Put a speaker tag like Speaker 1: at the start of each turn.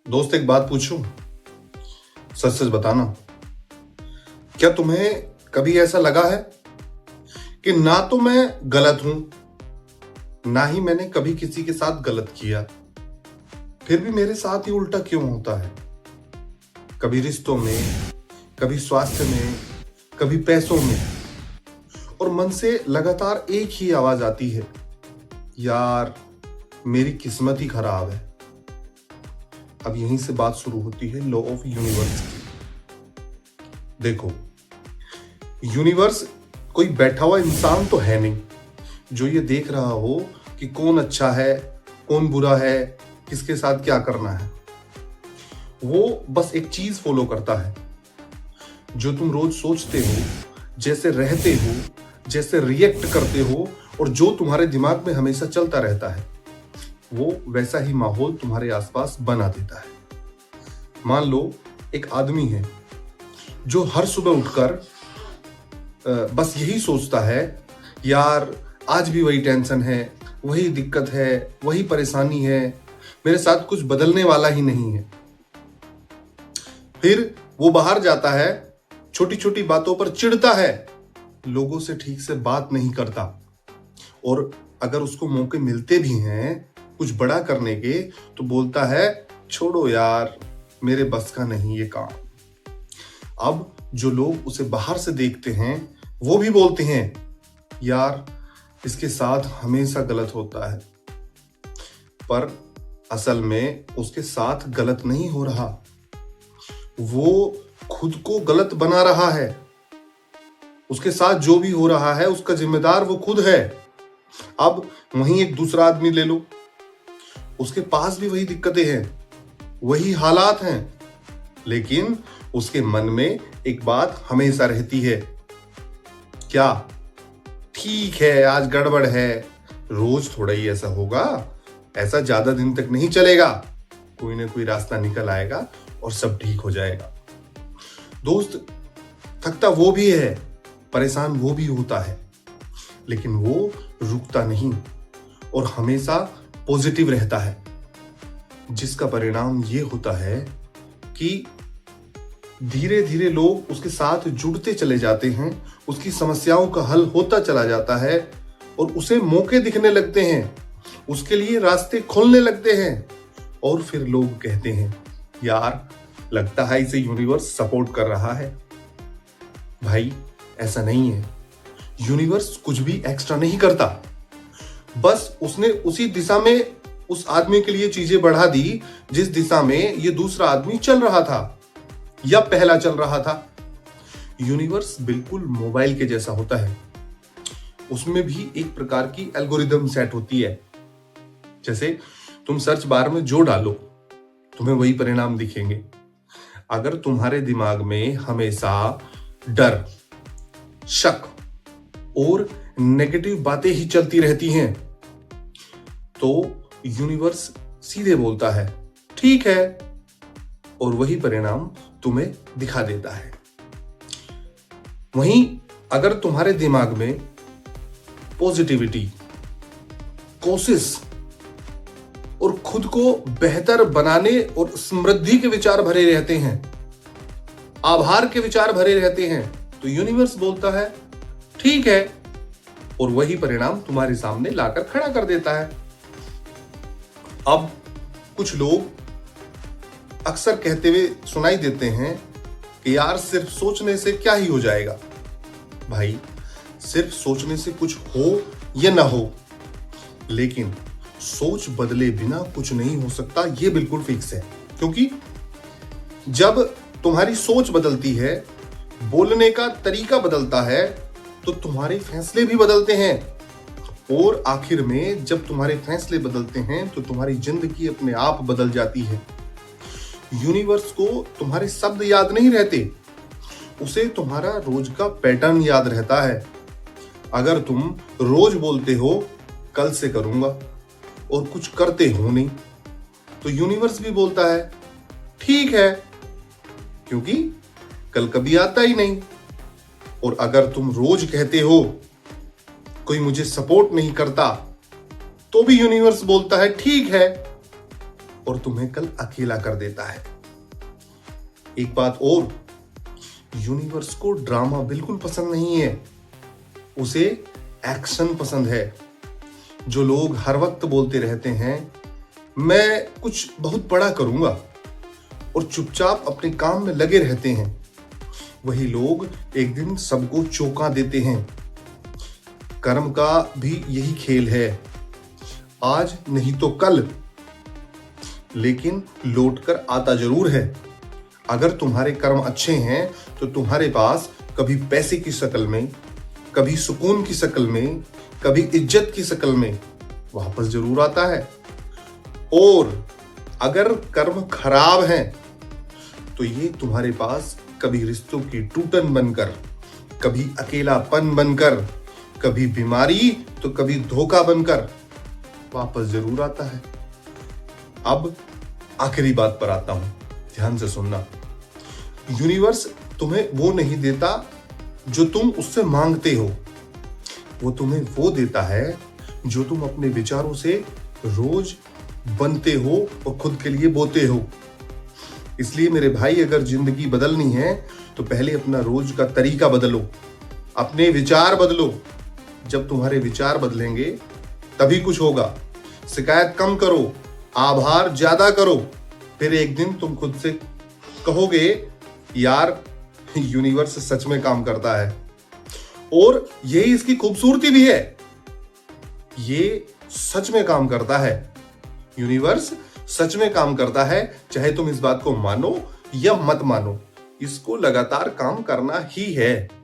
Speaker 1: दोस्त एक बात पूछूं? सच सच बताना, क्या तुम्हें कभी ऐसा लगा है कि ना तो मैं गलत हूं, ना ही मैंने कभी किसी के साथ गलत किया, फिर भी मेरे साथ ही उल्टा क्यों होता है? कभी रिश्तों में, कभी स्वास्थ्य में, कभी पैसों में, और मन से लगातार एक ही आवाज आती है, यार मेरी किस्मत ही खराब है। अब यहीं से बात शुरू होती है लॉ ऑफ यूनिवर्स की। देखो, यूनिवर्स कोई बैठा हुआ इंसान तो है नहीं जो ये देख रहा हो कि कौन अच्छा है, कौन बुरा है, किसके साथ क्या करना है। वो बस एक चीज फॉलो करता है, जो तुम रोज सोचते हो, जैसे रहते हो, जैसे रिएक्ट करते हो, और जो तुम्हारे दिमाग में हमेशा चलता रहता है, वो वैसा ही माहौल तुम्हारे आसपास बना देता है। मान लो एक आदमी है जो हर सुबह उठकर बस यही सोचता है, यार आज भी वही टेंशन है, वही दिक्कत है, वही परेशानी है, मेरे साथ कुछ बदलने वाला ही नहीं है। फिर वो बाहर जाता है, छोटी छोटी बातों पर चिढ़ता है, लोगों से ठीक से बात नहीं करता, और अगर उसको मौके मिलते भी हैं कुछ बड़ा करने के, तो बोलता है छोड़ो यार, मेरे बस का नहीं ये काम। अब जो लोग उसे बाहर से देखते हैं वो भी बोलते हैं, यार इसके साथ हमेशा गलत होता है, पर असल में उसके साथ गलत नहीं हो रहा, वो खुद को गलत बना रहा है। उसके साथ जो भी हो रहा है उसका जिम्मेदार वो खुद है। अब वहीं एक दूसरा आदमी ले लो, उसके पास भी वही दिक्कतें हैं, वही हालात हैं, लेकिन उसके मन में एक बात हमेशा रहती है, क्या ठीक है आज गड़बड़ है, रोज थोड़ा ही ऐसा होगा, ऐसा ज्यादा दिन तक नहीं चलेगा, कोई ना कोई रास्ता निकल आएगा और सब ठीक हो जाएगा। दोस्त, थकता वो भी है, परेशान वो भी होता है, लेकिन वो रुकता नहीं और हमेशा पॉजिटिव रहता है, जिसका परिणाम ये होता है कि धीरे धीरे लोग उसके साथ जुड़ते चले जाते हैं, उसकी समस्याओं का हल होता चला जाता है, और उसे मौके दिखने लगते हैं, उसके लिए रास्ते खुलने लगते हैं, और फिर लोग कहते हैं, यार लगता है इसे यूनिवर्स सपोर्ट कर रहा है। भाई ऐसा नहीं है, यूनिवर्स कुछ भी एक्स्ट्रा नहीं करता, बस उसने उसी दिशा में उस आदमी के लिए चीजें बढ़ा दी जिस दिशा में ये दूसरा आदमी चल रहा था या पहला चल रहा था। यूनिवर्स बिल्कुल मोबाइल के जैसा होता है, उसमें भी एक प्रकार की एल्गोरिदम सेट होती है। जैसे तुम सर्च बार में जो डालो तुम्हें वही परिणाम दिखेंगे। अगर तुम्हारे दिमाग में हमेशा डर, शक और नेगेटिव बातें ही चलती रहती हैं, तो यूनिवर्स सीधे बोलता है ठीक है, और वही परिणाम तुम्हें दिखा देता है। वहीं अगर तुम्हारे दिमाग में पॉजिटिविटी, कोशिश और खुद को बेहतर बनाने और समृद्धि के विचार भरे रहते हैं, आभार के विचार भरे रहते हैं, तो यूनिवर्स बोलता है ठीक है, और वही परिणाम तुम्हारे सामने लाकर खड़ा कर देता है। अब कुछ लोग अक्सर कहते हुए सुनाई देते हैं कि यार सिर्फ सोचने से क्या ही हो जाएगा। भाई सिर्फ सोचने से कुछ हो या ना हो, लेकिन सोच बदले बिना कुछ नहीं हो सकता, ये बिल्कुल फिक्स है। क्योंकि जब तुम्हारी सोच बदलती है, बोलने का तरीका बदलता है, तो तुम्हारे फैसले भी बदलते हैं, और आखिर में जब तुम्हारे फैसले बदलते हैं तो तुम्हारी जिंदगी अपने आप बदल जाती है। यूनिवर्स को तुम्हारे शब्द याद नहीं रहते, उसे तुम्हारा रोज का पैटर्न याद रहता है। अगर तुम रोज बोलते हो कल से करूंगा और कुछ करते हो नहीं, तो यूनिवर्स भी बोलता है ठीक है, क्योंकि कल कभी आता ही नहीं। और अगर तुम रोज कहते हो कोई मुझे सपोर्ट नहीं करता, तो भी यूनिवर्स बोलता है ठीक है, और तुम्हें कल अकेला कर देता है। एक बात और, यूनिवर्स को ड्रामा बिल्कुल पसंद नहीं है, उसे एक्शन पसंद है। जो लोग हर वक्त बोलते रहते हैं मैं कुछ बहुत बड़ा करूंगा और चुपचाप अपने काम में लगे रहते हैं, वही लोग एक दिन सबको चौंका देते हैं। कर्म का भी यही खेल है, आज नहीं तो कल, लेकिन लौटकर आता जरूर है। अगर तुम्हारे कर्म अच्छे हैं तो तुम्हारे पास कभी पैसे की शक्ल में, कभी सुकून की शक्ल में, कभी इज्जत की शक्ल में वापस जरूर आता है। और अगर कर्म खराब हैं तो ये तुम्हारे पास कभी रिश्तों की टूटन बनकर, कभी अकेलापन बनकर, कभी बीमारी तो कभी धोखा बनकर वापस जरूर आता है। अब आखिरी बात पर आता हूं, ध्यान से सुनना। यूनिवर्स तुम्हें वो नहीं देता जो तुम उससे मांगते हो, वो तुम्हें वो देता है जो तुम अपने विचारों से रोज बनते हो और खुद के लिए बोते हो। इसलिए मेरे भाई, अगर जिंदगी बदलनी है तो पहले अपना रोज का तरीका बदलो, अपने विचार बदलो। जब तुम्हारे विचार बदलेंगे तभी कुछ होगा। शिकायत कम करो, आभार ज्यादा करो, फिर एक दिन तुम खुद से कहोगे यार यूनिवर्स सच में काम करता है। और यही इसकी खूबसूरती भी है, ये सच में काम करता है। यूनिवर्स सच में काम करता है, चाहे तुम इस बात को मानो या मत मानो, इसको लगातार काम करना ही है।